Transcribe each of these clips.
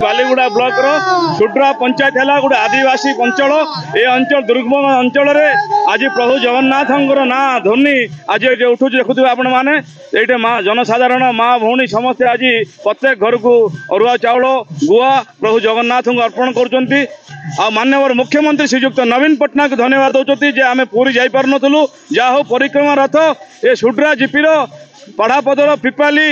Baliguda block रो सुड्रा पंचायत है गोटे आदिवासी अंचल ये अंचल दुर्गम अंचल आज प्रभु जगन्नाथ ना ध्वनि आज उठू देखुए आपण मैंने ये जनसाधारण माँ भौणी समस्ते आज प्रत्येक घर को अरुआ चाउल गुआ प्रभु जगन्नाथ को अर्पण कर माननीय मुख्यमंत्री श्रीजुक्त नवीन पट्टनायक धन्यवाद दौरान जे आम पुरी जापर नु जहाँ परिक्रमा रथ ये सुड्रा जीपीर पढ़ापदर पिपाली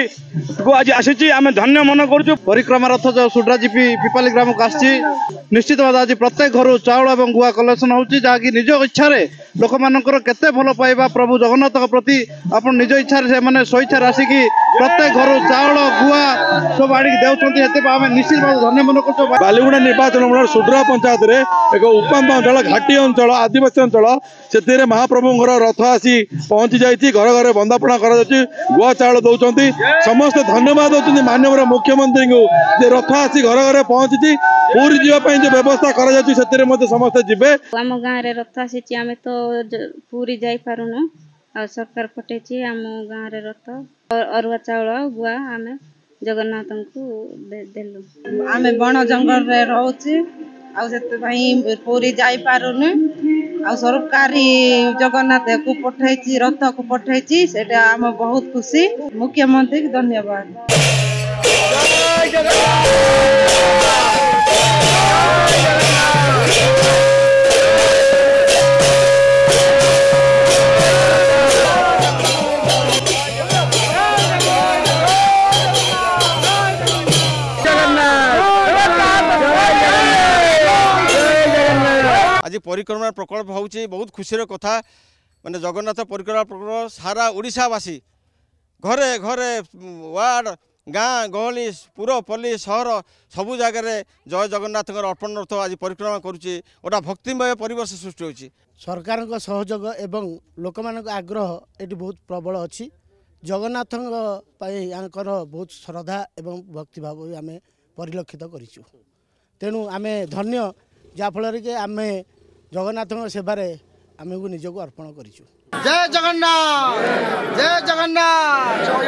को आज आसी आम धन्य मन करूँ। परिक्रमा रथ जो सुड्रा जीपी पिपाली ग्राम को आसी निश्चित भाव आज प्रत्येक घर चाउल और गुआ कलेक्शन होची जहाँकि निज इच्छा लोक मानकर केते भल पाइबा प्रभु जगन्नाथ प्रति आपण निज इच्छा से माने स्वेच्छा आसिकी प्रत्येक घर चाउल गुआ सब आड़ी देउछंती आम निश्चित भाव धन्य मन करूँ। बालीगुड़ा निर्वाचन मंडल सुड्रा पंचायत रे एक उपांत अंचल घाटी अंचल आदिवासी अंचल से महाप्रभु रथ आसी पहुंची जाइए घर घर बंदापना कर गुआ चाउल दौरान समस्त धन्यवाद दौरान माननीय मुख्यमंत्री को रथ आसी घर घर पहुंची पूरी जीवाई जो व्यवस्था कर समस्ते जीवे। आम गाँव में रथ आसी आम तो पूरी जापारुनु आ सरकार पठे आम गाँव में रथ अरुआ चाउल गुआ आम जगन्नाथ को देलु। आम बण जंगल रे रोचे पूरी जापारुनु आ सरकारी जगन्नाथ को पठे रथ को पठे से आम बहुत खुशी मुख्यमंत्री की धन्यवाद। आज परिक्रमा प्रकल्प होची बहुत खुशी कथा माने जगन्नाथ परिक्रमा प्रकल्प सारा ओडिशावासी घरे घरे वार्ड गाँ गहली पुर पल्ली सहर सबू जगार जय जगन्नाथ अर्पण रथ आज परिक्रमा करुच्ची गोटा भक्तिमय परिवेश सृष्टि होची। सरकार सहयोग एवं लोक मान आग्रह ये बहुत प्रबल अच्छी जगन्नाथ बहुत श्रद्धा एवं भक्तिभाव आम परिलक्षित करूँ तेणु आम धन्य जहाँफल कि आम जगन्नाथ सेवारे आम को निजक अर्पण करूँ। जय जगन्नाथ जय जगन्नाथ।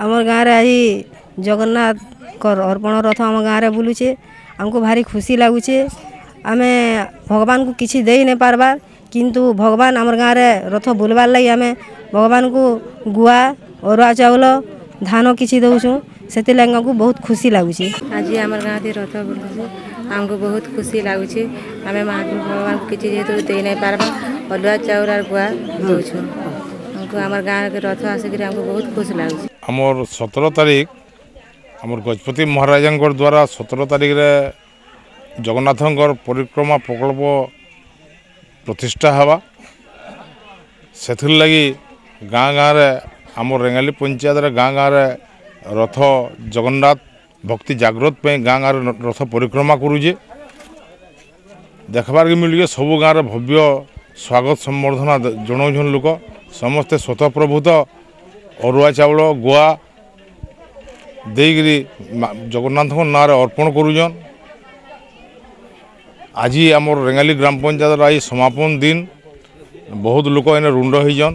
आमर गाँव रे आज जगन्नाथ कर अर्पण रथ आम गाँव रे बुलूचे आमको भारी खुशी लगुचे आम भगवान को किसी दे नहीं पारबार किंतु भगवान आमर गाँव रे रथ बुलवार लगी आम भगवान को गुआ अरुआ चाउल धान किसी दौछूँ से को बहुत खुशी लगुचे। आज आम गाँव रथ बुलूचे आमको बहुत खुशी लगुचे आम भगवान को किसी जेहतु दे नहीं पारबा अरुआ चाउल और गुआ दौछूँ आम गाँव के रथ आसिक आमको बहुत खुशी लगुचे। आमर 17 तारीख आमर गजपति महाराजा द्वारा 17 तारीख रे जगन्नाथ परिक्रमा प्रकल्प प्रतिष्ठा हवा से लगी गाँ गाँव रे आमर रेंगाली पंचायत रे गाँ गाँव रे रथ जगन्नाथ भक्ति जागृत पे गाँ गाँव रथ परिक्रमा करुचे देखबार के मिले सबू गाँव रे भव्य स्वागत संबर्धना जनाऊन लोक समस्ते स्वतःप्रभूत अरुआ चाउल गुआ देकरी जगन्नाथ ना अर्पण करुन। आज आमर रेंगाली ग्राम पंचायत आज समापन दिन बहुत लोक इन रुंड होइजन।